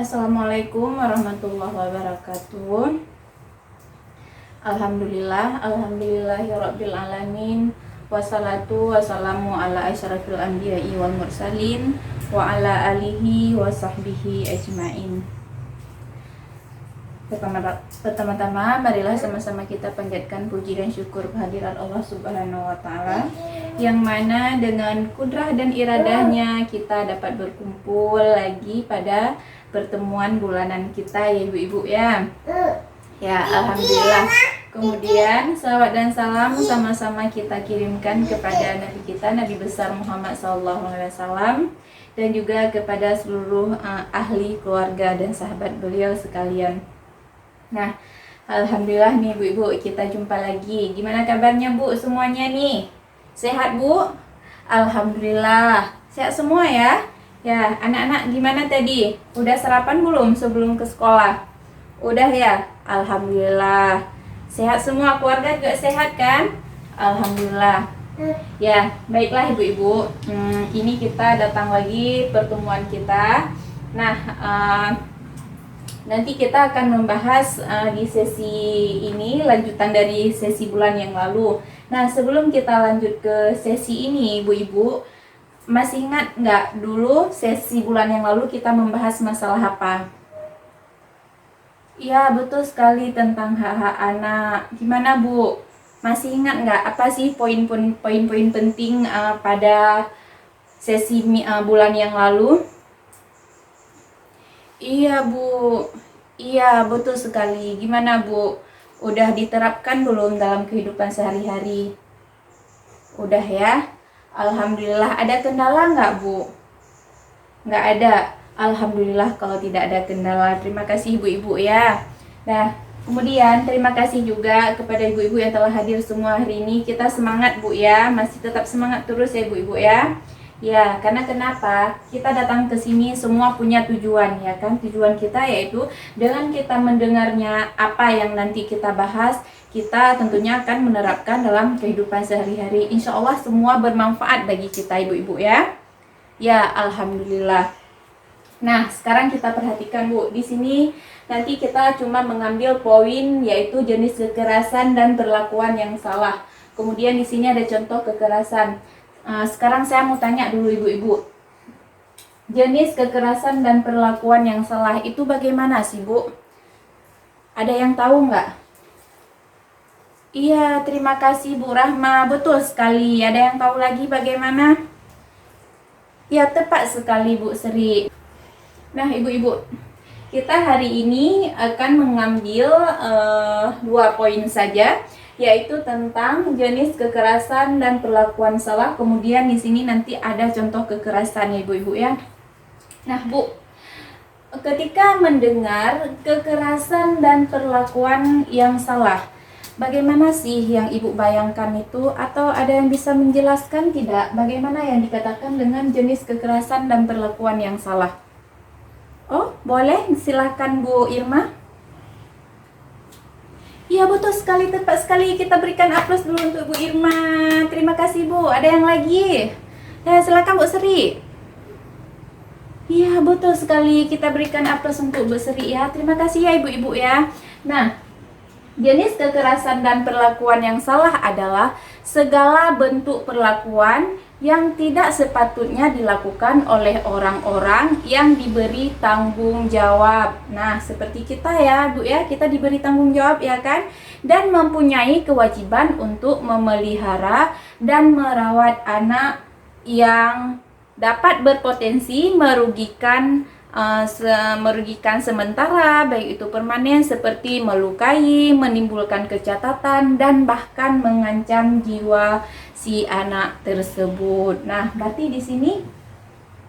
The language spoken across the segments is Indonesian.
Assalamualaikum warahmatullahi wabarakatuh. Alhamdulillahirabbil alamin. Wassalatu wassalamu ala asyrafil anbiya'i wal mursalin wa ala alihi wa sahbihi ajmain. Pertama-tama marilah sama-sama kita panjatkan puji dan syukur kehadirat Allah Subhanahu wa taala, yang mana dengan kudrah dan iradahnya kita dapat berkumpul lagi pada pertemuan bulanan kita ya ibu-ibu ya. Ya, alhamdulillah. Kemudian salawat dan salam sama-sama kita kirimkan kepada Nabi kita, Nabi besar Muhammad SAW, dan juga kepada seluruh ahli keluarga dan sahabat beliau sekalian. Nah, alhamdulillah nih Bu-ibu, kita jumpa lagi. Gimana kabarnya Bu semuanya nih? Sehat Bu? Alhamdulillah. Sehat semua ya? Ya, anak-anak gimana tadi? Udah sarapan belum sebelum ke sekolah? Udah ya? Alhamdulillah. Sehat semua, keluarga juga sehat kan? Alhamdulillah. Ya, baiklah ibu-ibu. Ini kita datang lagi pertemuan kita. Nah, nanti kita akan membahas di sesi ini lanjutan dari sesi bulan yang lalu. Nah, sebelum kita lanjut ke sesi ini, ibu-ibu, masih ingat nggak dulu sesi bulan yang lalu kita membahas masalah apa? Iya, betul sekali, tentang hak-hak anak. Gimana Bu? Masih ingat nggak apa sih poin-poin penting pada sesi bulan yang lalu? Iya Bu, iya betul sekali. Gimana Bu? Udah diterapkan belum dalam kehidupan sehari-hari? Udah ya? Alhamdulillah. Ada kendala nggak Bu? Nggak ada. Alhamdulillah kalau tidak ada kendala. Terima kasih ibu-ibu ya. Nah, kemudian terima kasih juga kepada ibu-ibu yang telah hadir semua hari ini. Kita semangat Bu ya, masih tetap semangat terus ya ibu-ibu ya. Ya, karena kenapa? Kita datang ke sini semua punya tujuan ya kan? Tujuan kita yaitu dengan kita mendengarnya apa yang nanti kita bahas, kita tentunya akan menerapkan dalam kehidupan sehari-hari. Insya Allah semua bermanfaat bagi kita ibu-ibu ya. Ya, alhamdulillah. Nah, sekarang kita perhatikan Bu. Di sini nanti kita cuma mengambil poin yaitu jenis kekerasan dan perlakuan yang salah. Kemudian di sini ada contoh kekerasan. Sekarang saya mau tanya dulu ibu-ibu. Jenis kekerasan dan perlakuan yang salah itu bagaimana sih Bu? Ada yang tahu nggak? Iya, terima kasih Bu Rahma. Betul sekali. Ada yang tahu lagi bagaimana? Ya, tepat sekali Bu Sri. Nah ibu-ibu, kita hari ini akan mengambil 2 poin saja, yaitu tentang jenis kekerasan dan perlakuan salah. Kemudian di sini nanti ada contoh kekerasan ya ibu-ibu ya. Nah Bu, ketika mendengar kekerasan dan perlakuan yang salah, bagaimana sih yang ibu bayangkan itu? Atau ada yang bisa menjelaskan tidak bagaimana yang dikatakan dengan jenis kekerasan dan perlakuan yang salah? Oh, boleh, silahkan Bu Irma. Iya betul sekali, tepat sekali. Kita berikan aplaus dulu untuk Bu Irma. Terima kasih Bu. Ada yang lagi? Ya, silakan Bu Sri. Iya betul sekali. Kita berikan aplaus untuk Bu Sri ya. Terima kasih ya ibu-ibu ya. Nah, jenis kekerasan dan perlakuan yang salah adalah segala bentuk perlakuan yang tidak sepatutnya dilakukan oleh orang-orang yang diberi tanggung jawab. Nah, seperti kita ya, Bu ya, kita diberi tanggung jawab ya kan? Dan mempunyai kewajiban untuk memelihara dan merawat anak yang dapat berpotensi merugikan sementara, baik itu permanen, seperti melukai, menimbulkan kecacatan, dan bahkan mengancam jiwa si anak tersebut. Nah, berarti di sini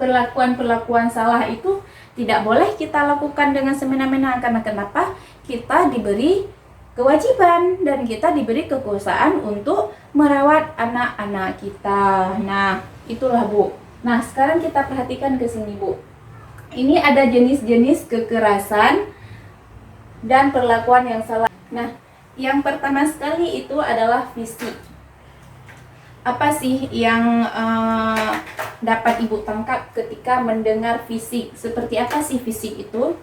perlakuan-perlakuan salah itu tidak boleh kita lakukan dengan semena-mena. Karena kenapa? Kita diberi kewajiban dan kita diberi kekuasaan untuk merawat anak-anak kita. Nah, itulah Bu. Nah, sekarang kita perhatikan ke sini Bu. Ini ada jenis-jenis kekerasan dan perlakuan yang salah. Nah, yang pertama sekali itu adalah fisik. Apa sih yang dapat ibu tangkap ketika mendengar fisik? Seperti apa sih fisik itu?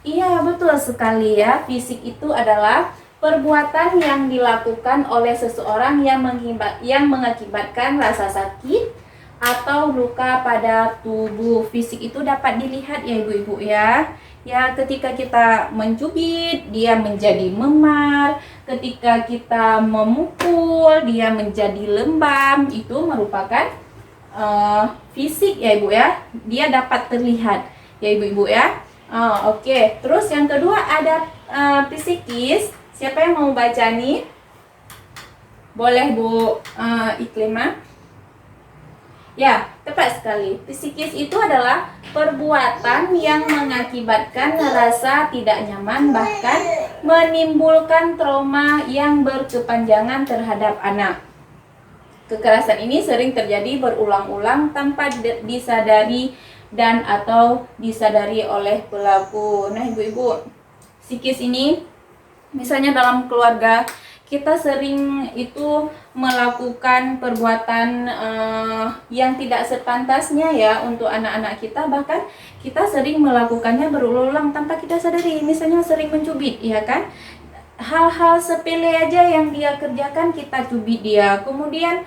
Iya, betul sekali ya. Fisik itu adalah perbuatan yang dilakukan oleh seseorang yang mengakibatkan rasa sakit atau luka pada tubuh. Fisik itu dapat dilihat ya ibu-ibu ya. Ya, ketika kita mencubit, dia menjadi memar. Ketika kita memukul, dia menjadi lembam. Itu merupakan fisik ya ibu ya. Dia dapat terlihat ya ibu-ibu ya. Oke. Terus yang kedua ada psikis. Siapa yang mau baca nih? Boleh Bu Iklimah? Ya, tepat sekali. Psikis itu adalah perbuatan yang mengakibatkan rasa tidak nyaman, bahkan menimbulkan trauma yang berkepanjangan terhadap anak. Kekerasan ini sering terjadi berulang-ulang tanpa disadari dan atau disadari oleh pelaku. Nah, ibu-ibu, psikis ini misalnya dalam keluarga kita sering itu melakukan perbuatan yang tidak sepantasnya ya untuk anak-anak kita, bahkan kita sering melakukannya berulang-ulang tanpa kita sadari. Misalnya sering mencubit ya kan, hal-hal sepele aja yang dia kerjakan kita cubit dia, kemudian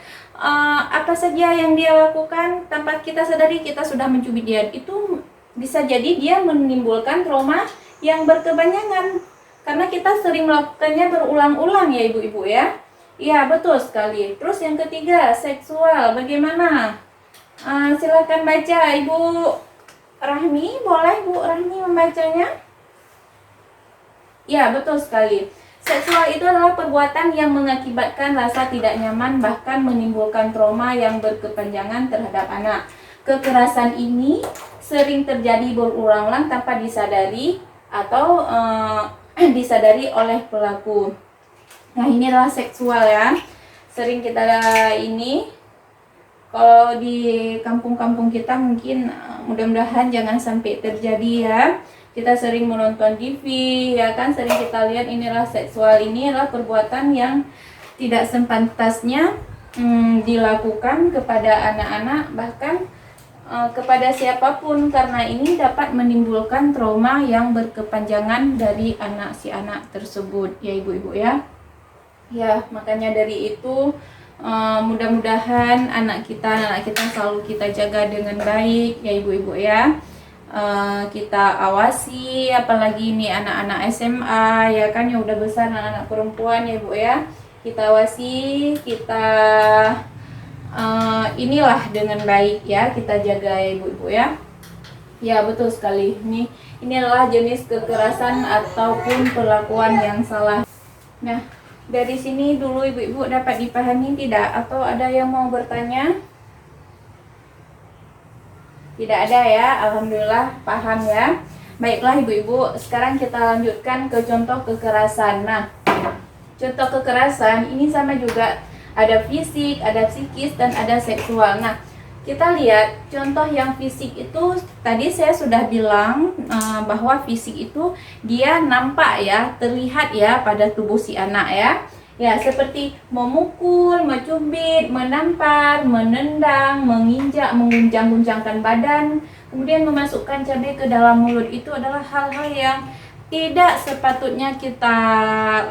apa saja yang dia lakukan tanpa kita sadari kita sudah mencubit dia. Itu bisa jadi dia menimbulkan trauma yang berkepanjangan karena kita sering melakukannya berulang-ulang ya ibu-ibu ya. Iya, betul sekali. Terus yang ketiga, seksual. Bagaimana? Silakan baca Ibu Rahmi. Boleh Bu Rahmi membacanya? Ya, betul sekali. Seksual itu adalah perbuatan yang mengakibatkan rasa tidak nyaman, bahkan menimbulkan trauma yang berkepanjangan terhadap anak. Kekerasan ini sering terjadi berulang-ulang tanpa disadari atau disadari oleh pelaku. Nah, ini adalah seksual ya. Sering kita ini kalau di kampung-kampung kita mungkin mudah-mudahan jangan sampai terjadi ya. Kita sering menonton TV ya kan, sering kita lihat inilah seksual. Ini adalah perbuatan yang tidak sepantasnya dilakukan kepada anak-anak, bahkan kepada siapapun, karena ini dapat menimbulkan trauma yang berkepanjangan dari si anak tersebut ya ibu-ibu ya. Ya, makanya dari itu mudah-mudahan anak kita selalu kita jaga dengan baik ya ibu-ibu ya. Kita awasi, apalagi ini anak-anak SMA ya kan, yang udah besar, anak-anak perempuan ya ibu ya. Kita awasi, kita inilah dengan baik ya, kita jaga ya ibu-ibu ya. Ya, betul sekali. Ini adalah jenis kekerasan ataupun perlakuan yang salah. Nah, dari sini dulu ibu-ibu dapat dipahami tidak? Atau ada yang mau bertanya? Tidak ada ya, alhamdulillah paham ya. Baiklah ibu-ibu, sekarang kita lanjutkan ke contoh kekerasan. Nah, contoh kekerasan ini sama juga, ada fisik, ada psikis, dan ada seksual. Nah, kita lihat contoh yang fisik itu tadi saya sudah bilang bahwa fisik itu dia nampak ya, terlihat ya pada tubuh si anak ya. Ya, seperti memukul, mencubit, menampar, menendang, menginjak, mengguncang-guncangkan badan, kemudian memasukkan cabai ke dalam mulut. Itu adalah hal-hal yang tidak sepatutnya kita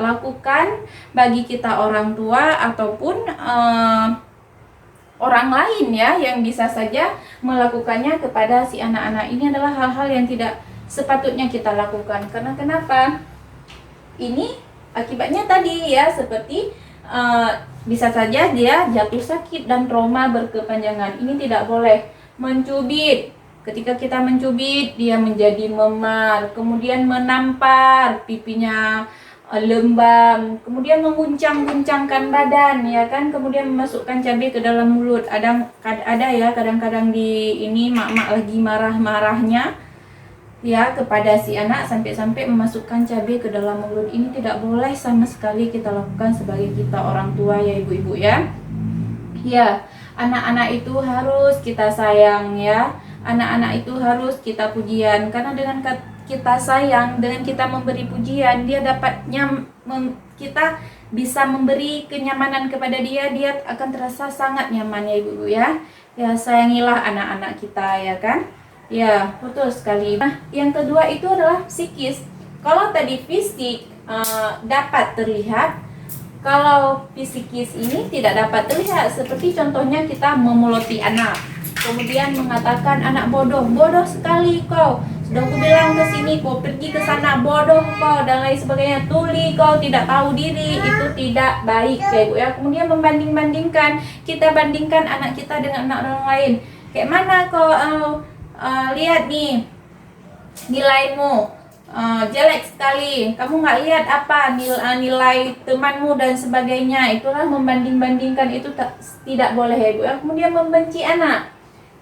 lakukan bagi kita orang tua ataupun orang lain ya, yang bisa saja melakukannya kepada si anak-anak. Ini adalah hal-hal yang tidak sepatutnya kita lakukan. Karena kenapa? Ini akibatnya tadi ya, seperti bisa saja dia jatuh sakit dan trauma berkepanjangan. Ini tidak boleh. Mencubit, ketika kita mencubit dia menjadi memar, kemudian menampar, pipinya lembam, kemudian mengguncang-guncangkan badan ya kan, kemudian memasukkan cabai ke dalam mulut. Ada ya kadang-kadang di ini mak-mak lagi marah-marahnya ya kepada si anak, sampai-sampai memasukkan cabai ke dalam mulut. Ini tidak boleh sama sekali kita lakukan sebagai kita orang tua ya ibu-ibu ya. Ya, anak-anak itu harus kita sayang ya. Anak-anak itu harus kita pujian, karena dengan kita sayang, dengan kita memberi pujian, dia kita bisa memberi kenyamanan kepada dia akan terasa sangat nyaman ya ibu-ibu ya. Ya, sayangilah anak-anak kita ya kan. Ya, betul sekali. Nah, yang kedua itu adalah psikis. Kalau tadi fisik dapat terlihat, kalau psikis ini tidak dapat terlihat. Seperti contohnya kita memuloti anak, kemudian mengatakan anak bodoh, bodoh sekali kau. Sudah aku bilang ke sini, kau pergi ke sana, bodoh kau, dan lain sebagainya. Tuli kau, tidak tahu diri, itu tidak baik ya Ibu ya. Kemudian membanding-bandingkan, kita bandingkan anak kita dengan anak orang lain. Kayak mana kau lihat nih nilaimu jelek sekali, kamu nggak lihat apa nilai temanmu dan sebagainya. Itulah membanding-bandingkan, itu tidak boleh ya Ibu ya. Kemudian membenci anak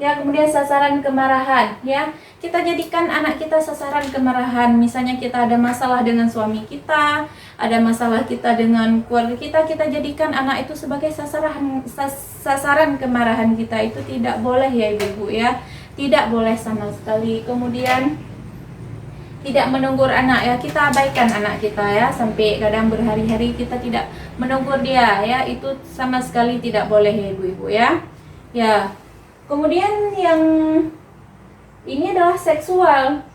ya, kemudian sasaran kemarahan ya, kita jadikan anak kita sasaran kemarahan. Misalnya kita ada masalah dengan suami kita, ada masalah kita dengan keluarga kita, kita jadikan anak itu sebagai sasaran kemarahan kita. Itu tidak boleh ya Ibu ya, tidak boleh sama sekali. Kemudian tidak menegur anak ya, kita abaikan anak kita ya, sampai kadang berhari-hari kita tidak menegur dia ya, itu sama sekali tidak boleh ya ibu-ibu ya. Ya, kemudian yang ini adalah seksual.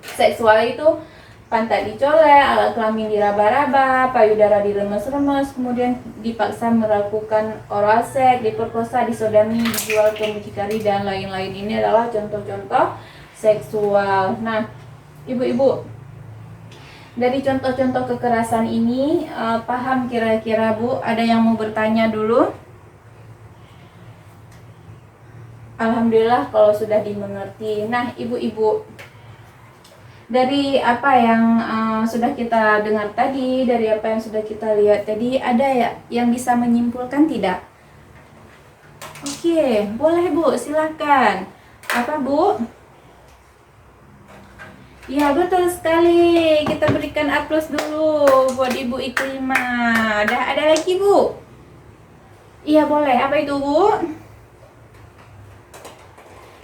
Seksual itu pantat dicolek, alat kelamin diraba-raba, payudara diremes-remes, kemudian dipaksa melakukan oral seks, diperkosa, disodami, dijual ke mucikari dan lain-lain. Ini adalah contoh-contoh seksual. Nah, ibu-ibu, dari contoh-contoh kekerasan ini paham kira-kira Bu? Ada yang mau bertanya dulu? Alhamdulillah kalau sudah dimengerti. Nah, ibu-ibu, dari apa yang sudah kita dengar tadi, dari apa yang sudah kita lihat tadi, ada ya yang bisa menyimpulkan tidak? Oke, boleh Bu, silakan. Apa Bu? Ya, betul sekali. Kita berikan aplaus dulu buat Ibu Iklimah. Ada lagi Bu? Iya, boleh. Apa itu Bu?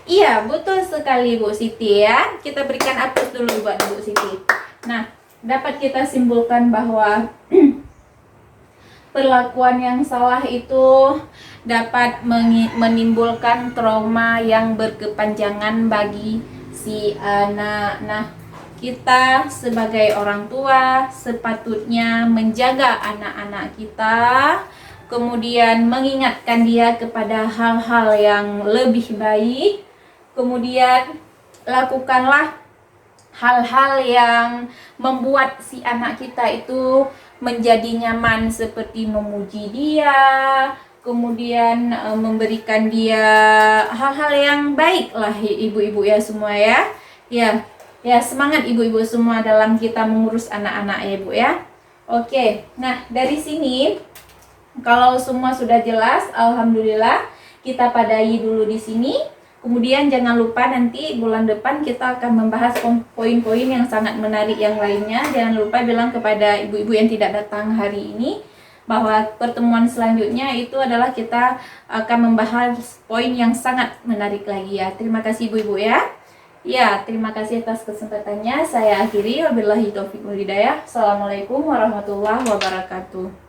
Iya, betul sekali Bu Siti ya. Kita berikan aplaus dulu buat Bu Siti. Nah, dapat kita simpulkan bahwa perlakuan yang salah itu dapat menimbulkan trauma yang berkepanjangan bagi si anak. Nah, kita sebagai orang tua sepatutnya menjaga anak-anak kita, kemudian mengingatkan dia kepada hal-hal yang lebih baik. Kemudian lakukanlah hal-hal yang membuat si anak kita itu menjadi nyaman, seperti memuji dia, kemudian memberikan dia hal-hal yang baik lah ibu-ibu ya semua ya. Ya, semangat ibu-ibu semua dalam kita mengurus anak-anak ya Bu ya. Oke, nah dari sini kalau semua sudah jelas, alhamdulillah kita padahi dulu di sini. Kemudian jangan lupa nanti bulan depan kita akan membahas poin-poin yang sangat menarik yang lainnya. Jangan lupa bilang kepada ibu-ibu yang tidak datang hari ini bahwa pertemuan selanjutnya itu adalah kita akan membahas poin yang sangat menarik lagi ya. Terima kasih ibu-ibu ya. Ya, terima kasih atas kesempatannya. Saya akhiri. Wabillahi taufiq wal hidayah. Assalamualaikum warahmatullahi wabarakatuh.